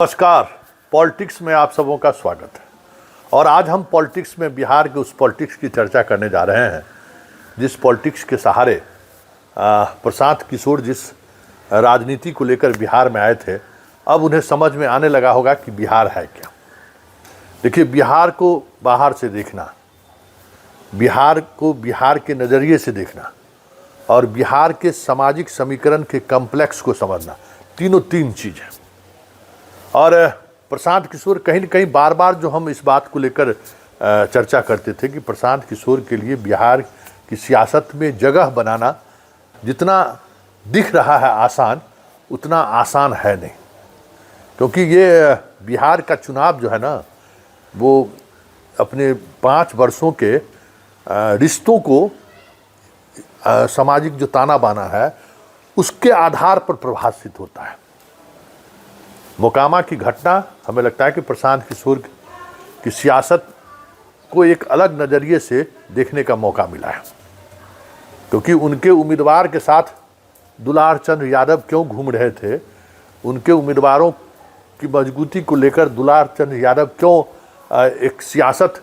नमस्कार। पॉलिटिक्स में आप सबों का स्वागत है। और आज हम पॉलिटिक्स में बिहार के उस पॉलिटिक्स की चर्चा करने जा रहे हैं जिस पॉलिटिक्स के सहारे प्रशांत किशोर जिस राजनीति को लेकर बिहार में आए थे, अब उन्हें समझ में आने लगा होगा कि बिहार है क्या। देखिए, बिहार को बाहर से देखना, बिहार को बिहार के नज़रिए से देखना और बिहार के सामाजिक समीकरण के कॉम्प्लेक्स को समझना, तीन चीज़ है। और प्रशांत किशोर कहीं न कहीं बार बार जो हम इस बात को लेकर चर्चा करते थे कि प्रशांत किशोर के लिए बिहार की सियासत में जगह बनाना जितना दिख रहा है आसान, उतना आसान है नहीं। क्योंकि ये बिहार का चुनाव जो है ना, वो अपने 5 वर्षों के रिश्तों को सामाजिक जो ताना बाना है उसके आधार पर प्रभावित होता है। मोकामा की घटना हमें लगता है कि प्रशांत किशोर की सियासत को एक अलग नज़रिए से देखने का मौका मिला है। क्योंकि उनके उम्मीदवार के साथ दुलार चंद यादव क्यों घूम रहे थे, उनके उम्मीदवारों की मजबूती को लेकर दुलार चंद यादव क्यों एक सियासत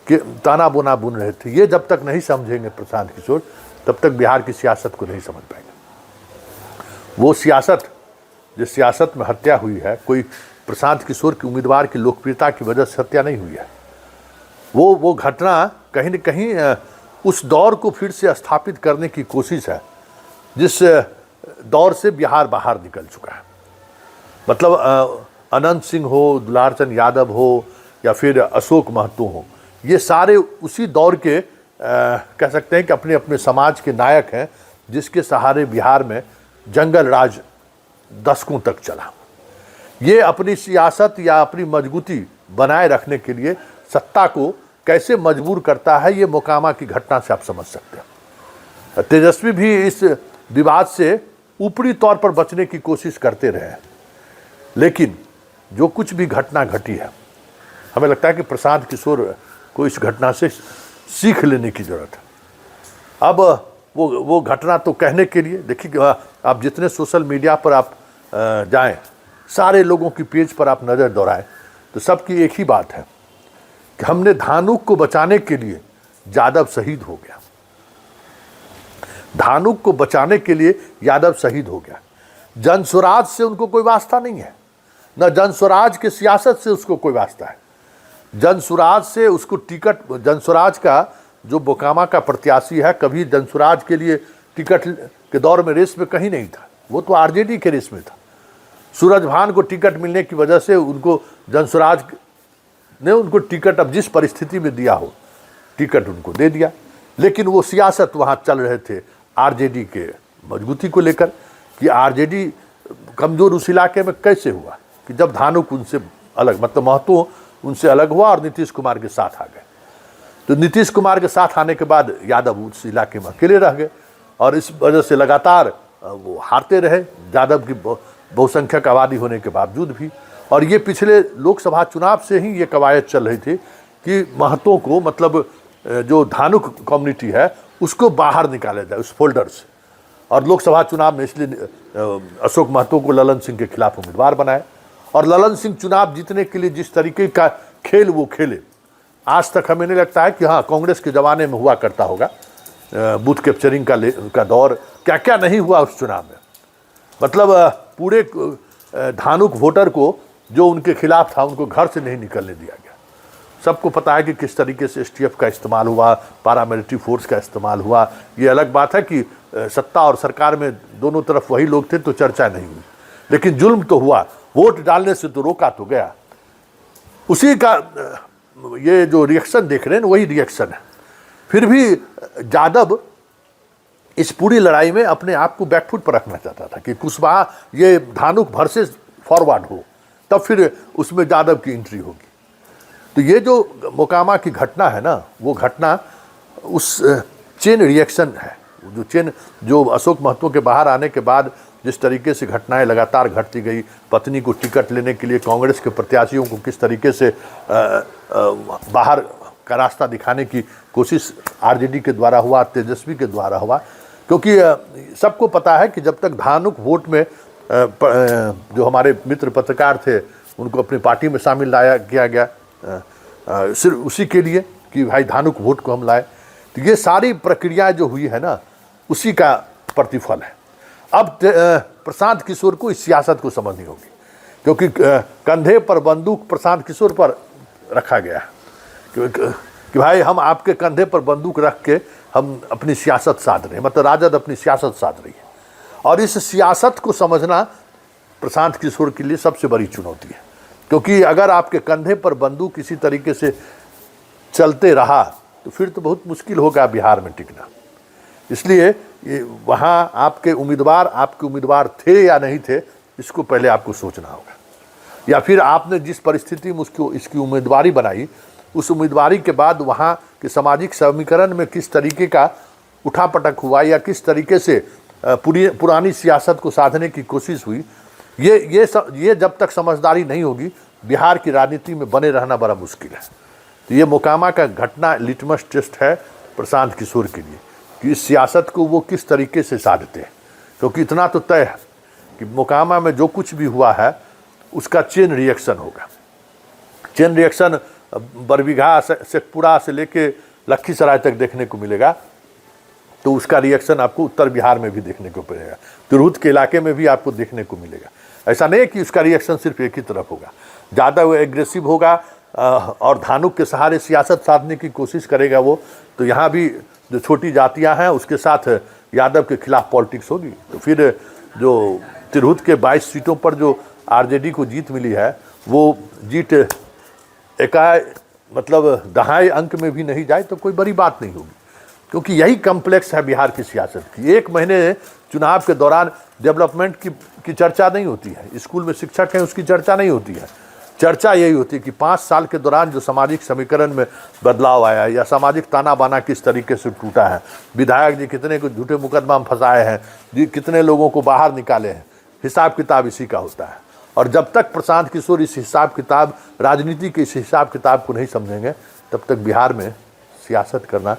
के ताना बोना बुन रहे थे, ये जब तक नहीं समझेंगे प्रशांत किशोर, तब तक बिहार की सियासत को नहीं समझ पाएंगे। वो सियासत, जिस सियासत में हत्या हुई है, कोई प्रशांत किशोर के उम्मीदवार की लोकप्रियता की वजह से हत्या नहीं हुई है। वो घटना कहीं न कहीं उस दौर को फिर से स्थापित करने की कोशिश है जिस दौर से बिहार बाहर निकल चुका है। मतलब अनंत सिंह हो, दुलारचंद यादव हो या फिर अशोक महतो हो, ये सारे उसी दौर के कह सकते हैं कि अपने अपने समाज के नायक हैं जिसके सहारे बिहार में जंगल राज दशकों तक चला। ये अपनी सियासत या अपनी मजबूती बनाए रखने के लिए सत्ता को कैसे मजबूर करता है, ये मोकामा की घटना से आप समझ सकते हैं। तेजस्वी भी इस विवाद से ऊपरी तौर पर बचने की कोशिश करते रहे हैं, लेकिन जो कुछ भी घटना घटी है, हमें लगता है कि प्रशांत किशोर को इस घटना से सीख लेने की जरूरत है। अब वो घटना तो कहने के लिए, देखिए, आप जितने सोशल मीडिया पर आप जाएं, सारे लोगों की पेज पर आप नज़र दौड़ाएं, तो सबकी एक ही बात है कि हमने धानुक को बचाने के लिए यादव शहीद हो गया। धानुक को बचाने के लिए यादव शहीद हो गया। जनस्वराज से उनको कोई वास्ता नहीं है, न जनस्वराज के सियासत से उसको कोई वास्ता है। जनस्वराज से उसको टिकट, जनस्वराज का जो मोकामा का प्रत्याशी है, कभी जनस्वराज के लिए टिकट के दौर में रेस में कहीं नहीं था, वो तो आरजेडी के रेस में था। सूरजभान को टिकट मिलने की वजह से उनको जनस्वराज ने उनको टिकट, अब जिस परिस्थिति में दिया हो, टिकट उनको दे दिया। लेकिन वो सियासत वहाँ चल रहे थे आरजेडी के मजबूती को लेकर कि आरजेडी कमज़ोर उस इलाके में कैसे हुआ कि जब धानुक उनसे अलग, मतलब महतो उनसे अलग हुआ और नीतीश कुमार के साथ आ गए। तो नीतीश कुमार के साथ आने के बाद यादव उस इलाके में अकेले रह गए और इस वजह से लगातार वो हारते रहे, यादव की बहुसंख्यक आबादी होने के बावजूद भी। और ये पिछले लोकसभा चुनाव से ही ये कवायद चल रही थी कि महतो को, मतलब जो धानुक कम्युनिटी है, उसको बाहर निकाला जाए उस फोल्डर से। और लोकसभा चुनाव में इसलिए अशोक महतो को ललन सिंह के खिलाफ उम्मीदवार बनाए। और ललन सिंह चुनाव जीतने के लिए जिस तरीके का खेल वो खेले, आज तक हमें नहीं लगता है कि हाँ, कांग्रेस के ज़माने में हुआ करता होगा बूथ कैप्चरिंग का दौर, क्या क्या नहीं हुआ उस चुनाव में। मतलब पूरे धानुक वोटर को जो उनके खिलाफ था, उनको घर से नहीं निकलने दिया गया। सबको पता है कि किस तरीके से एसटीएफ का इस्तेमाल हुआ, पारामिलिट्री फोर्स का इस्तेमाल हुआ। ये अलग बात है कि सत्ता और सरकार में दोनों तरफ वही लोग थे तो चर्चा नहीं हुई, लेकिन जुल्म तो हुआ। वोट डालने से तो रोका तो गया। उसी का ये जो रिएक्शन देख रहे हैं, वही रिएक्शन है। फिर भी यादव इस पूरी लड़ाई में अपने आप को बैकफुट पर रखना चाहता था कि कुशवाहा ये धानुक भर से फॉरवर्ड हो, तब फिर उसमें यादव की एंट्री होगी। तो ये जो मोकामा की घटना है ना, वो घटना उस चेन रिएक्शन है, जो अशोक महतो के बाहर आने के बाद जिस तरीके से घटनाएं लगातार घटती गई, पत्नी को टिकट लेने के लिए कांग्रेस के प्रत्याशियों को किस तरीके से बाहर का रास्ता दिखाने की कोशिश आरजेडी के द्वारा हुआ, तेजस्वी के द्वारा हुआ। क्योंकि सबको पता है कि जब तक धानुक वोट में जो हमारे मित्र पत्रकार थे उनको अपनी पार्टी में शामिल किया गया सिर्फ उसी के लिए कि भाई धानुक वोट को हम लाए। तो ये सारी प्रक्रिया जो हुई है ना, उसी का प्रतिफल है। अब प्रशांत किशोर को इस सियासत को समझनी होगी, क्योंकि कंधे पर बंदूक प्रशांत किशोर पर रखा गया है कि भाई हम आपके कंधे पर बंदूक रख के हम अपनी सियासत साध रहे हैं, मतलब राजद अपनी सियासत साध रही है। और इस सियासत को समझना प्रशांत किशोर के लिए सबसे बड़ी चुनौती है, क्योंकि अगर आपके कंधे पर बंदूक इसी तरीके से चलते रहा तो फिर तो बहुत मुश्किल होगा बिहार में टिकना। इसलिए वहाँ आपके उम्मीदवार थे या नहीं थे, इसको पहले आपको सोचना होगा। या फिर आपने जिस परिस्थिति में इसकी उम्मीदवारी बनाई, उस उम्मीदवारी के बाद वहाँ के सामाजिक समीकरण में किस तरीके का उठापटक हुआ या किस तरीके से पुरानी सियासत को साधने की कोशिश हुई, ये जब तक समझदारी नहीं होगी बिहार की राजनीति में बने रहना बड़ा मुश्किल है। तो ये मोकामा का घटना लिटमस टेस्ट है प्रशांत किशोर के लिए कि इस सियासत को वो किस तरीके से साधते हैं। क्योंकि इतना तो तय है कि मोकामा में जो कुछ भी हुआ है उसका चेन रिएक्शन होगा। चेन रिएक्शन बरबीघा शेखपुरा से लेके लखीसराय तक देखने को मिलेगा, तो उसका रिएक्शन आपको उत्तर बिहार में भी देखने को मिलेगा, तिरहुत के इलाके में भी आपको देखने को मिलेगा। ऐसा नहीं कि उसका रिएक्शन सिर्फ एक ही तरफ होगा, ज़्यादा वो एग्रेसिव होगा और धानुक के सहारे सियासत साधने की कोशिश करेगा वो, तो यहाँ भी जो छोटी जातियाँ हैं उसके साथ यादव के खिलाफ पॉलिटिक्स होगी। तो फिर जो तिरहुत के 22 सीटों पर जो आरजेडी को जीत मिली है, वो जीत मतलब दहाई अंक में भी नहीं जाए तो कोई बड़ी बात नहीं होगी, क्योंकि यही कम्प्लेक्स है बिहार की सियासत की। एक महीने चुनाव के दौरान डेवलपमेंट की चर्चा नहीं होती है, स्कूल में शिक्षक हैं उसकी चर्चा नहीं होती है। चर्चा यही होती है कि 5 साल के दौरान जो सामाजिक समीकरण में बदलाव आया है या सामाजिक ताना बाना किस तरीके से टूटा है, विधायक जी कितने को झूठे मुकदमा में फंसाए हैं, जी कितने लोगों को बाहर निकाले हैं, हिसाब किताब इसी का होता है। और जब तक प्रशांत किशोर इस हिसाब किताब, राजनीति के इस हिसाब किताब को नहीं समझेंगे, तब तक बिहार में सियासत करना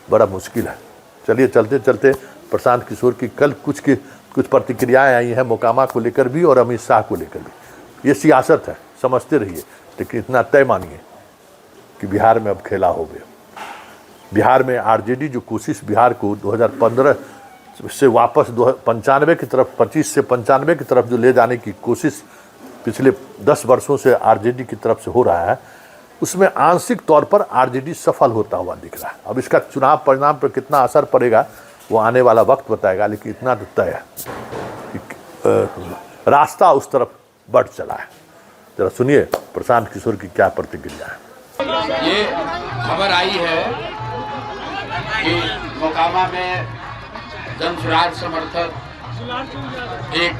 बड़ा मुश्किल है। चलिए चलते चलते प्रशांत किशोर की कल कुछ प्रतिक्रियाएं आई हैं मोकामा को लेकर भी और अमित शाह को लेकर भी। ये सियासत है, समझते रहिए, लेकिन इतना तय मानिए कि बिहार में अब खेला हो गया। बिहार में आरजेडी जो कोशिश बिहार को 2015 से वापस 95 की तरफ, 25 से 95 की तरफ जो ले जाने की कोशिश पिछले 10 वर्षों से आरजेडी की तरफ से हो रहा है, उसमें आंशिक तौर पर आरजेडी सफल होता हुआ दिख रहा है। अब इसका चुनाव परिणाम पर कितना असर पड़ेगा वो आने वाला वक्त बताएगा, लेकिन इतना तो तय है कि रास्ता उस तरफ बढ़ चला है। जरा सुनिए प्रशांत किशोर की क्या प्रतिक्रिया है। ये खबर आई है कि मोकामा में जनसुराज समर्थक एक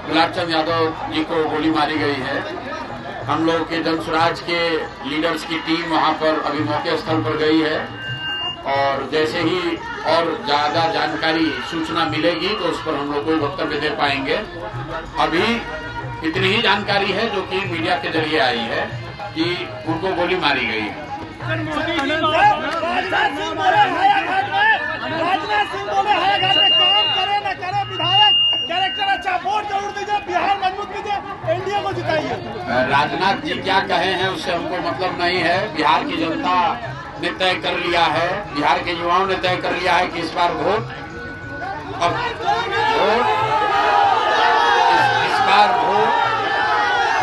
गुलाबचंद यादव जी को गोली मारी गई है। हम लोग के जनसुराज के लीडर्स की टीम वहां पर अभी मौके स्थल पर गई है और जैसे ही और ज़्यादा जानकारी सूचना मिलेगी तो उस पर हम लोग कोई वक्तव्य दे पाएंगे। अभी इतनी ही जानकारी है जो कि मीडिया के जरिए आई है कि उनको गोली मारी गई है। राजनाथ जी क्या कहे हैं उससे हमको मतलब नहीं है। बिहार की जनता ने तय कर लिया है, बिहार के युवाओं ने तय कर लिया है कि इस बार वोट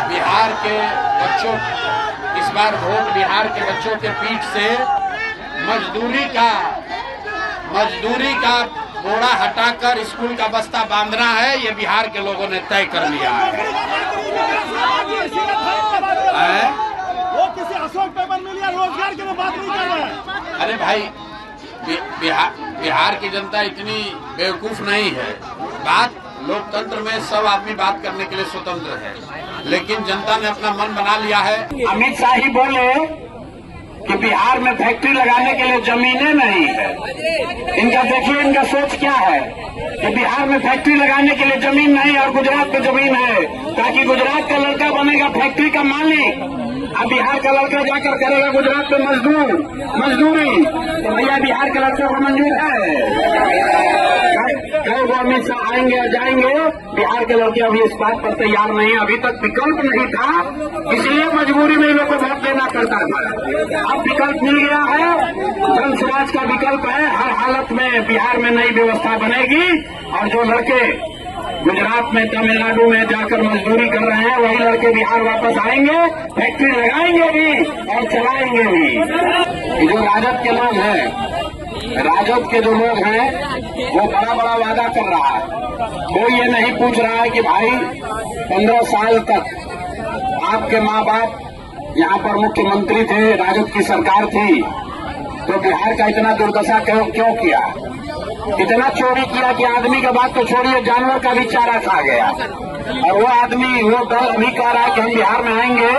बिहार के बच्चों, इस बार वोट बिहार के बच्चों के पीठ से मजदूरी का बोरा हटाकर स्कूल का बस्ता बांधना है, ये बिहार के लोगों ने तय कर लिया है। वो किसी अशोक पेपर मिल या रोजगार की बात नहीं कर रहे हैं। अरे भाई बिहार की जनता इतनी बेवकूफ नहीं है। बात लोकतंत्र में सब आदमी बात करने के लिए स्वतंत्र है, लेकिन जनता ने अपना मन बना लिया है। अमित शाह ही बोले कि बिहार में फैक्ट्री लगाने के लिए जमीनें नहीं है। इनका देखिए इनका सोच क्या है कि बिहार में फैक्ट्री लगाने के लिए जमीन नहीं और गुजरात में जमीन है, ताकि गुजरात का लड़का बनेगा फैक्ट्री का मालिक, अब बिहार का लड़का जाकर करेगा गुजरात में मजदूरी, तो भैया बिहार के लड़के को मंजूर है? कई वो अमित शाह आएंगे और जाएंगे, बिहार के लड़के अभी इस बात पर तैयार नहीं, अभी तक विकल्प नहीं था, इसलिए मजबूरी में लोगों को वोट देना पड़ता था। अब विकल्प मिल गया है, जन स्वराज का विकल्प है, हर हालत में बिहार में नई व्यवस्था बनेगी और जो लड़के गुजरात में, तमिलनाडु में जाकर मजदूरी कर रहे हैं, वही लड़के बिहार वापस आएंगे, फैक्ट्री लगाएंगे भी और चलाएंगे भी। ये जो राजद के लोग हैं, राजद के जो लोग हैं, वो बड़ा बड़ा वादा कर रहा है। कोई ये नहीं पूछ रहा है कि भाई 15 साल तक आपके माँ बाप यहाँ पर मुख्यमंत्री थे, राजद की सरकार थी, तो बिहार का इतना दुर्दशा क्यों किया? इतना चोरी किया कि आदमी का बात तो छोड़िए, जानवर का भी चारा खा गया। और वो आदमी, वो दल अभी कह रहा है कि हम बिहार में आएंगे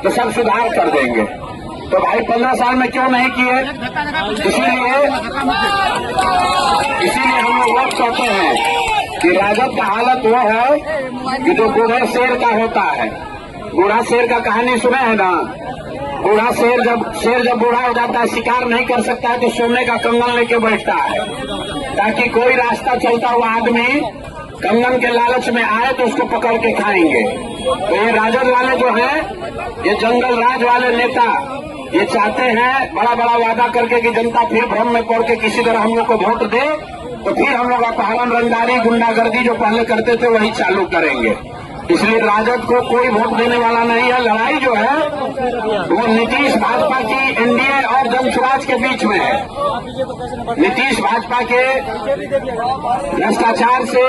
तो सब सुधार कर देंगे। तो भाई 15 साल में क्यों नहीं किए? इसीलिए हम लोग वोट कहते हैं कि राजद का हालत वो है कि जो बूढ़े शेर का होता है, बूढ़ा शेर का कहानी सुने हैं ना? बूढ़ा शेर जब बूढ़ा हो जाता है, शिकार नहीं कर सकता है, तो सोने का कंगन लेके बैठता है ताकि कोई रास्ता चलता हुआ आदमी कंगन के लालच में आए तो उसको पकड़ के खाएंगे। तो ये राजद वाले जो है, ये जंगल राज वाले नेता, ये चाहते हैं बड़ा बड़ा वादा करके कि जनता फिर भ्रम में पड़ के किसी तरह हम लोग को वोट दे, तो फिर हम लोग अपहरण, रंगदारी, गुंडागर्दी जो पहले करते थे वही चालू करेंगे। इसलिए राजद को कोई वोट देने वाला नहीं है। लड़ाई जो है वो नीतीश भाजपा की, एनडीए और जन स्वराज के बीच में है। नीतीश भाजपा के भ्रष्टाचार से,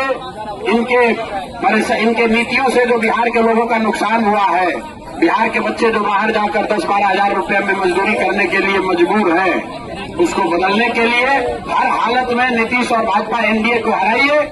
इनके नीतियों से जो बिहार के लोगों का नुकसान हुआ है, बिहार के बच्चे जो बाहर जाकर 10-12 हजार रुपए में मजदूरी करने के लिए मजबूर हैं, उसको बदलने के लिए हर हालत में नीतीश और भाजपा एनडीए को हराइए।